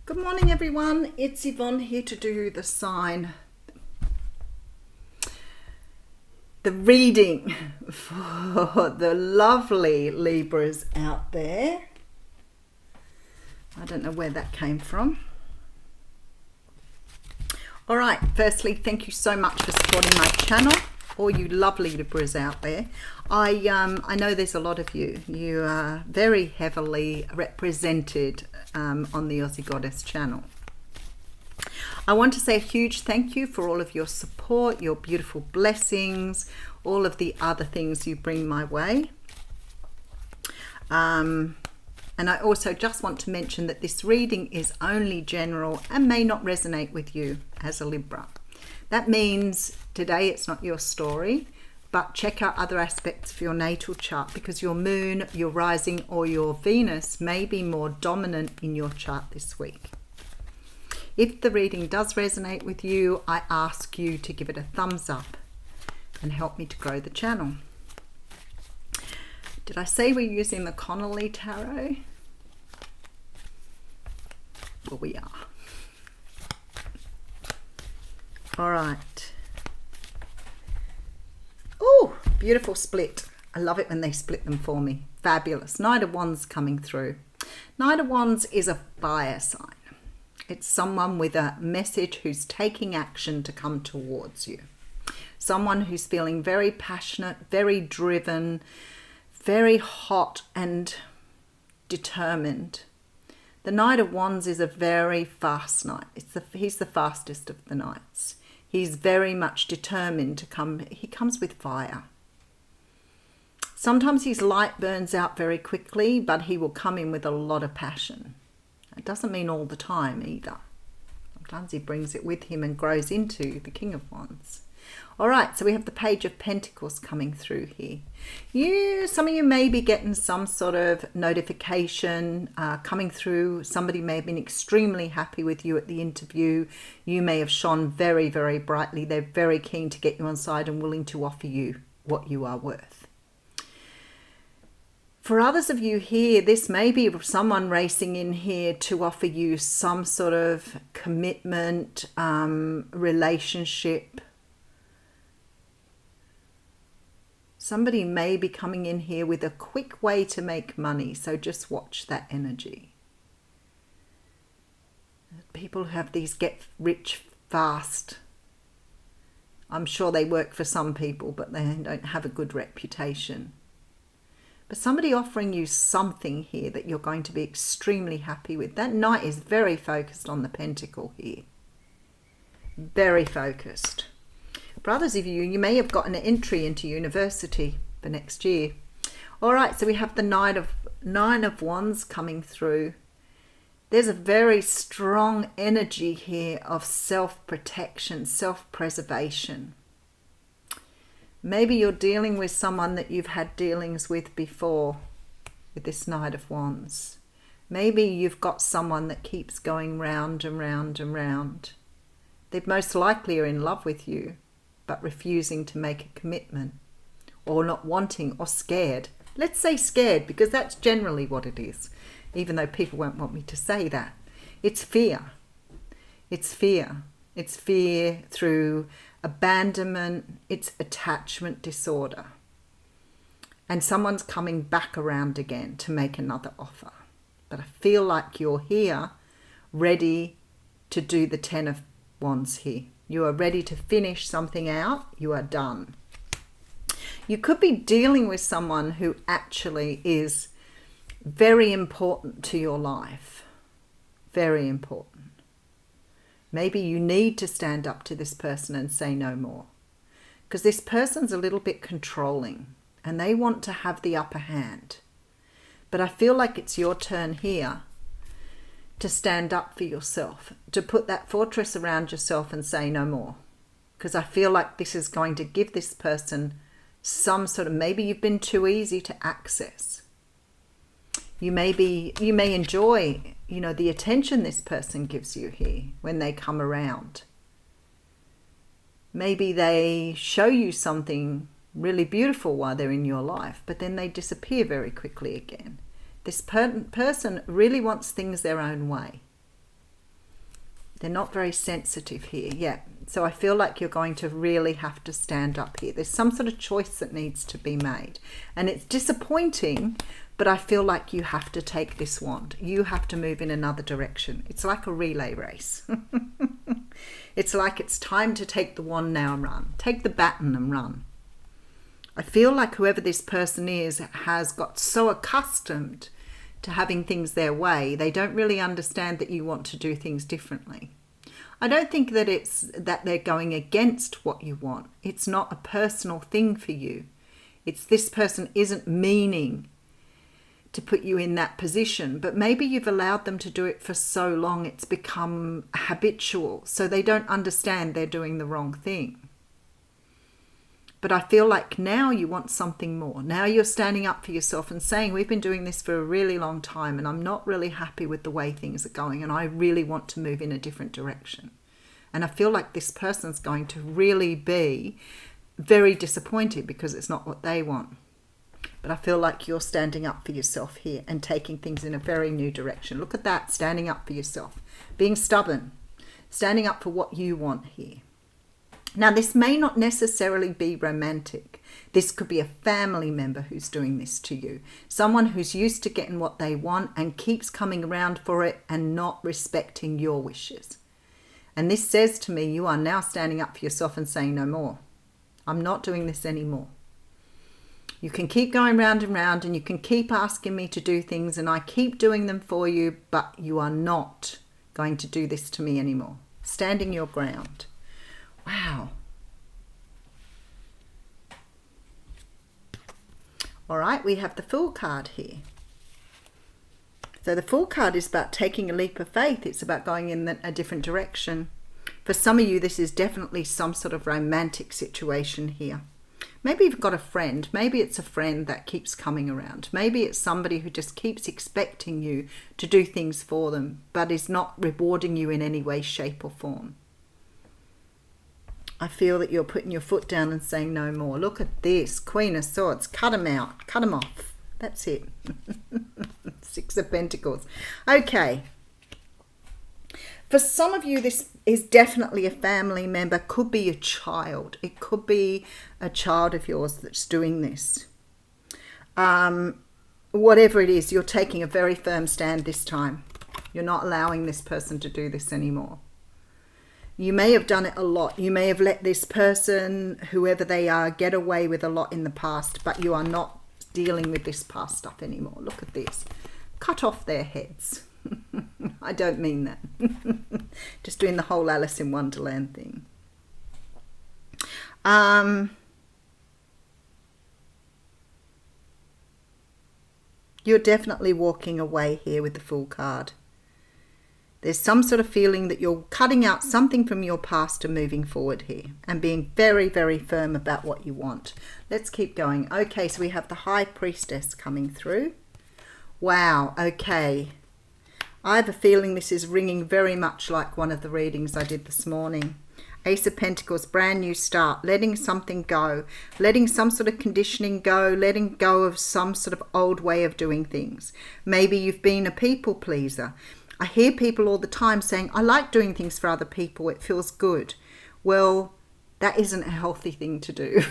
Good morning, everyone. It's Yvonne here to do the sign, the reading for the lovely Libras out there. I don't know where that came from. All right, firstly, thank you so much for supporting my channel, all you lovely Libras out there. I know there's a lot of you. You are very heavily represented on the Aussie Goddess channel. I want to say a huge thank you for all of your support, your beautiful blessings, all of the other things you bring my way. And I also just want to mention that this reading is only general and may not resonate with you as a Libra. That means today it's not your story, but check out other aspects of your natal chart because your moon, your rising or your Venus may be more dominant in your chart this week. If the reading does resonate with you, I ask you to give it a thumbs up and help me to grow the channel. Did I say we're using the Connolly Tarot? Well, we are. All right. Oh, beautiful split. I love it when they split them for me. Fabulous. Knight of Wands coming through. Knight of Wands is a fire sign. It's someone with a message who's taking action to come towards you. Someone who's feeling very passionate, very driven, very hot and determined. The Knight of Wands is a very fast knight. He's the fastest of the knights. He's very much determined to come. He comes with fire. Sometimes his light burns out very quickly, but he will come in with a lot of passion. It doesn't mean all the time either. Sometimes he brings it with him and grows into the King of Wands. All right, so we have the Page of Pentacles coming through here. Some of you may be getting some sort of notification coming through. Somebody may have been extremely happy with you at the interview. You may have shone very, very brightly. They're very keen to get you on side and willing to offer you what you are worth. For others of you here, this may be someone racing in here to offer you some sort of commitment, relationship. Somebody may be coming in here with a quick way to make money, so just watch that energy. People who have these get rich fast. I'm sure they work for some people, but they don't have a good reputation. But somebody offering you something here that you're going to be extremely happy with. That knight is very focused on the pentacle here. Very focused. For others of you, you may have got an entry into university for next year. All right, so we have the Nine of Wands coming through. There's a very strong energy here of self-protection, self-preservation. Maybe you're dealing with someone that you've had dealings with before with this Knight of Wands. Maybe you've got someone that keeps going round and round and round. They most likely are in love with you, but refusing to make a commitment, or not wanting, or scared. Let's say scared, because that's generally what it is, even though people won't want me to say that. It's fear. It's fear. It's fear through abandonment. It's attachment disorder. And someone's coming back around again to make another offer. But I feel like you're here ready to do the Ten of Wands here. You are ready to finish something out. You are done. You could be dealing with someone who actually is very important to your life. Very important. Maybe you need to stand up to this person and say no more. Because this person's a little bit controlling and they want to have the upper hand. But I feel like it's your turn here to stand up for yourself, to put that fortress around yourself and say no more. Because I feel like this is going to give this person some sort of, maybe you've been too easy to access. You may enjoy, the attention this person gives you here when they come around. Maybe they show you something really beautiful while they're in your life, but then they disappear very quickly again. This person really wants things their own way. They're not very sensitive here. Yeah. So I feel like you're going to really have to stand up here. There's some sort of choice that needs to be made. And it's disappointing, but I feel like you have to take this wand. You have to move in another direction. It's like a relay race. It's like it's time to take the wand now and run. Take the baton and run. I feel like whoever this person is has got so accustomed to having things their way, they don't really understand that you want to do things differently. I don't think that it's that they're going against what you want. It's not a personal thing for you. It's this person isn't meaning to put you in that position, but maybe you've allowed them to do it for so long it's become habitual, so they don't understand they're doing the wrong thing. But I feel like now you want something more. Now you're standing up for yourself and saying, we've been doing this for a really long time and I'm not really happy with the way things are going and I really want to move in a different direction. And I feel like this person's going to really be very disappointed because it's not what they want. But I feel like you're standing up for yourself here and taking things in a very new direction. Look at that, standing up for yourself, being stubborn, standing up for what you want here. Now, this may not necessarily be romantic. This could be a family member who's doing this to you. Someone who's used to getting what they want and keeps coming around for it and not respecting your wishes. And this says to me, you are now standing up for yourself and saying, no more. I'm not doing this anymore. You can keep going round and round and you can keep asking me to do things and I keep doing them for you, but you are not going to do this to me anymore. Standing your ground. Wow. All right, we have the Fool card here. So the Fool card is about taking a leap of faith. It's about going in a different direction. For some of you, this is definitely some sort of romantic situation here. Maybe you've got a friend. Maybe it's a friend that keeps coming around. Maybe it's somebody who just keeps expecting you to do things for them, but is not rewarding you in any way, shape or form. I feel that you're putting your foot down and saying no more. Look at this. Queen of Swords. Cut them out. Cut them off. That's it. Six of Pentacles. Okay. For some of you, this is definitely a family member. Could be a child. It could be a child of yours that's doing this. Whatever it is, you're taking a very firm stand this time. You're not allowing this person to do this anymore. You may have done it a lot. You may have let this person, whoever they are, get away with a lot in the past, but you are not dealing with this past stuff anymore. Look at this. Cut off their heads. I don't mean that. Just doing the whole Alice in Wonderland thing. You're definitely walking away here with the Fool card. There's some sort of feeling that you're cutting out something from your past and moving forward here and being very, very firm about what you want. Let's keep going. Okay, so we have the High Priestess coming through. Wow, okay. I have a feeling this is ringing very much like one of the readings I did this morning. Ace of Pentacles, brand new start, letting something go, letting some sort of conditioning go, letting go of some sort of old way of doing things. Maybe you've been a people pleaser. I hear people all the time saying, I like doing things for other people, it feels good. Well, that isn't a healthy thing to do.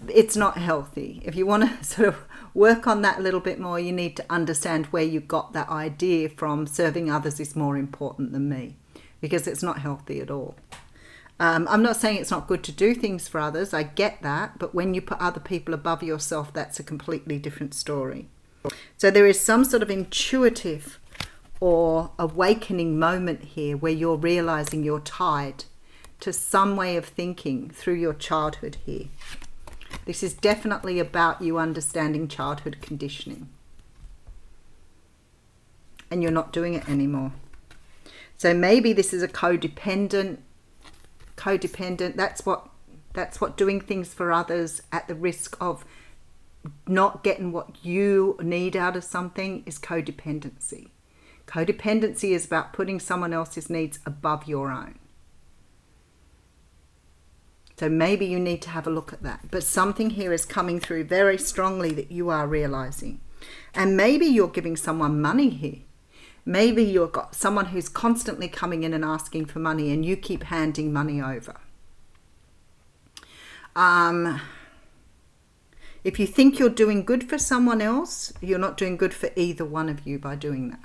It's not healthy. If you want to sort of work on that a little bit more, you need to understand where you got that idea from. Serving others is more important than me, because it's not healthy at all. I'm not saying it's not good to do things for others. I get that. But when you put other people above yourself, that's a completely different story. So there is some sort of intuitive or awakening moment here where you're realizing you're tied to some way of thinking through your childhood here. This is definitely about you understanding childhood conditioning. And you're not doing it anymore. So maybe this is a codependent. That's what doing things for others at the risk of not getting what you need out of something is codependency. Codependency is about putting someone else's needs above your own. So maybe you need to have a look at that. But something here is coming through very strongly that you are realizing. And maybe you're giving someone money here. Maybe you've got someone who's constantly coming in and asking for money and you keep handing money over. If you think you're doing good for someone else, you're not doing good for either one of you by doing that.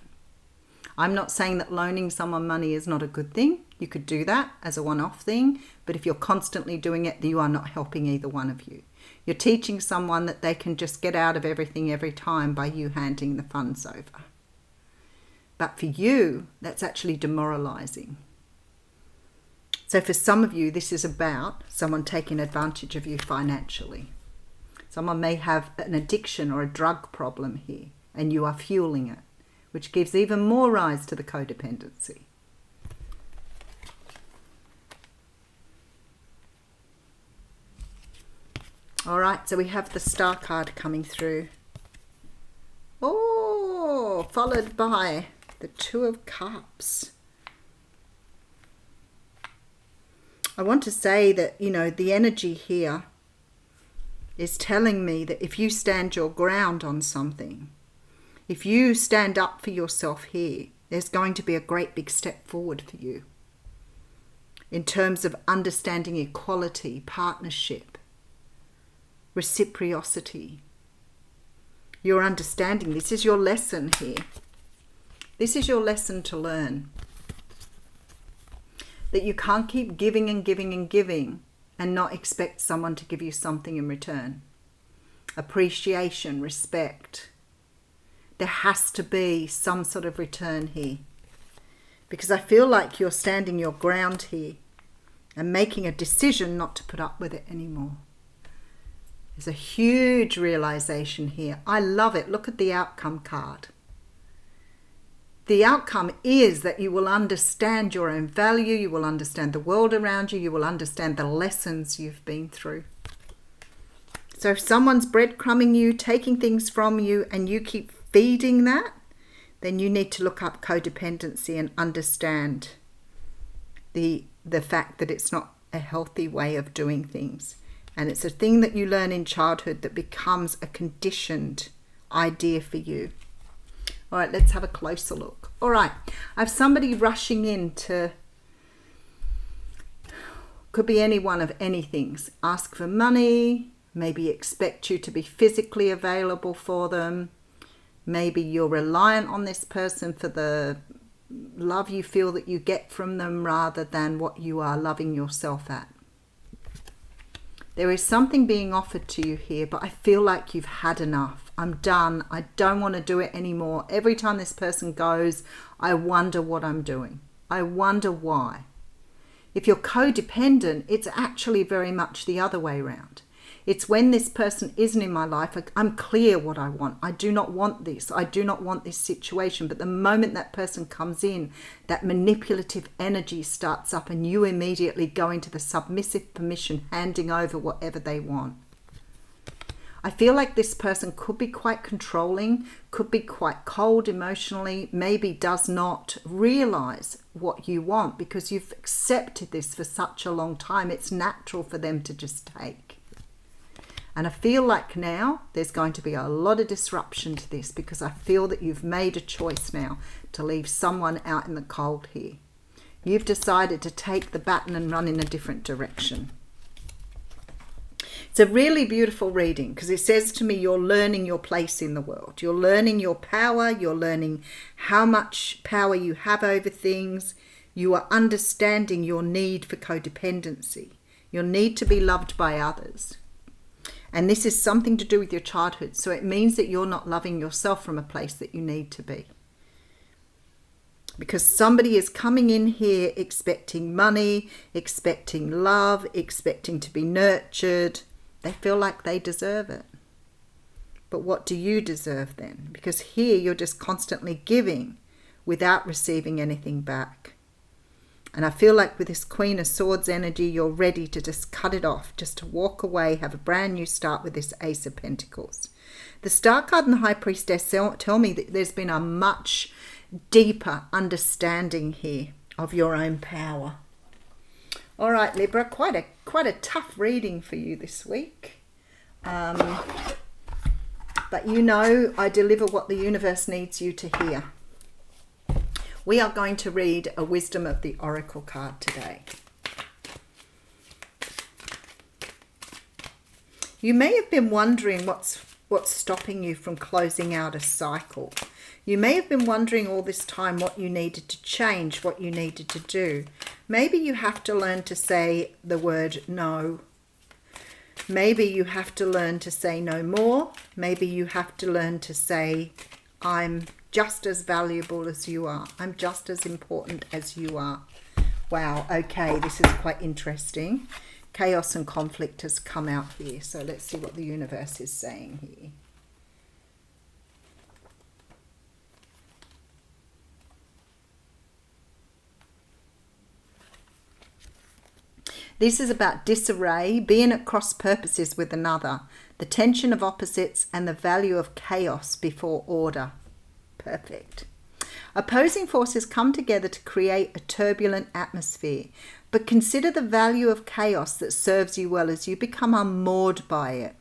I'm not saying that loaning someone money is not a good thing. You could do that as a one-off thing, but if you're constantly doing it, you are not helping either one of you. You're teaching someone that they can just get out of everything every time by you handing the funds over. But for you, that's actually demoralizing. So for some of you, this is about someone taking advantage of you financially. Someone may have an addiction or a drug problem here, and you are fueling it, which gives even more rise to the codependency. All right, so we have the Star card coming through. Oh, followed by the Two of Cups. I want to say that, the energy here is telling me that if you stand your ground on something, if you stand up for yourself here, there's going to be a great big step forward for you in terms of understanding equality, partnership, reciprocity. You're understanding. This is your lesson here. This is your lesson to learn. That you can't keep giving and giving and giving and not expect someone to give you something in return. Appreciation, respect. There has to be some sort of return here. Because I feel like you're standing your ground here and making a decision not to put up with it anymore. There's a huge realization here. I love it. Look at the outcome card. The outcome is that you will understand your own value, you will understand the world around you, you will understand the lessons you've been through. So if someone's breadcrumbing you, taking things from you, and you keep feeding that, then you need to look up codependency and understand the fact that it's not a healthy way of doing things. And it's a thing that you learn in childhood that becomes a conditioned idea for you. All right, let's have a closer look. All right, I have somebody rushing in to, could be any one of anything. Ask for money, maybe expect you to be physically available for them. Maybe you're reliant on this person for the love you feel that you get from them rather than what you are loving yourself at. There is something being offered to you here, but I feel like you've had enough. I'm done. I don't want to do it anymore. Every time this person goes, I wonder what I'm doing. I wonder why. If you're codependent, it's actually very much the other way around. It's when this person isn't in my life, I'm clear what I want. I do not want this. I do not want this situation. But the moment that person comes in, that manipulative energy starts up and you immediately go into the submissive permission, handing over whatever they want. I feel like this person could be quite controlling, could be quite cold emotionally, maybe does not realize what you want because you've accepted this for such a long time. It's natural for them to just take. And I feel like now there's going to be a lot of disruption to this because I feel that you've made a choice now to leave someone out in the cold here. You've decided to take the baton and run in a different direction. It's a really beautiful reading because it says to me you're learning your place in the world. You're learning your power. You're learning how much power you have over things. You are understanding your need for codependency, your need to be loved by others. And this is something to do with your childhood. So it means that you're not loving yourself from a place that you need to be. Because somebody is coming in here expecting money, expecting love, expecting to be nurtured. They feel like they deserve it. But what do you deserve then? Because here you're just constantly giving without receiving anything back. And I feel like with this Queen of Swords energy, you're ready to just cut it off, just to walk away, have a brand new start with this Ace of Pentacles. The Star card and the High Priestess tell me that there's been a much deeper understanding here of your own power. All right, Libra, quite a tough reading for you this week. But you know I deliver what the universe needs you to hear. We are going to read a Wisdom of the Oracle card today. You may have been wondering what's stopping you from closing out a cycle. You may have been wondering all this time what you needed to change, what you needed to do. Maybe you have to learn to say the word no. Maybe you have to learn to say no more. Maybe you have to learn to say, I'm just as valuable as you are. I'm just as important as you are. Wow, okay, this is quite interesting. Chaos and conflict has come out here. So let's see what the universe is saying here. This is about disarray, being at cross purposes with another, the tension of opposites, and the value of chaos before order. Perfect. Opposing forces come together to create a turbulent atmosphere, but consider the value of chaos that serves you well as you become unmoored by it.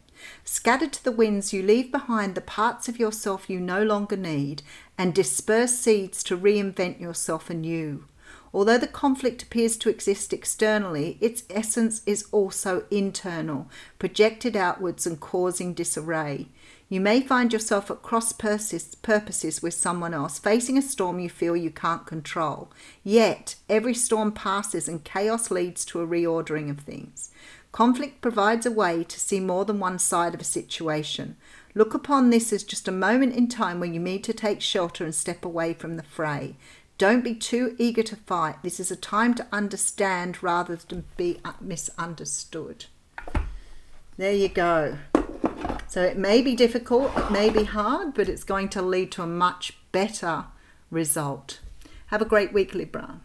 Scattered to the winds, you leave behind the parts of yourself you no longer need and disperse seeds to reinvent yourself anew. Although the conflict appears to exist externally, its essence is also internal, projected outwards and causing disarray. You may find yourself at cross purposes with someone else, facing a storm you feel you can't control. Yet, every storm passes and chaos leads to a reordering of things. Conflict provides a way to see more than one side of a situation. Look upon this as just a moment in time when you need to take shelter and step away from the fray. Don't be too eager to fight. This is a time to understand rather than be misunderstood. There you go. So it may be difficult, it may be hard, but it's going to lead to a much better result. Have a great week, Libra.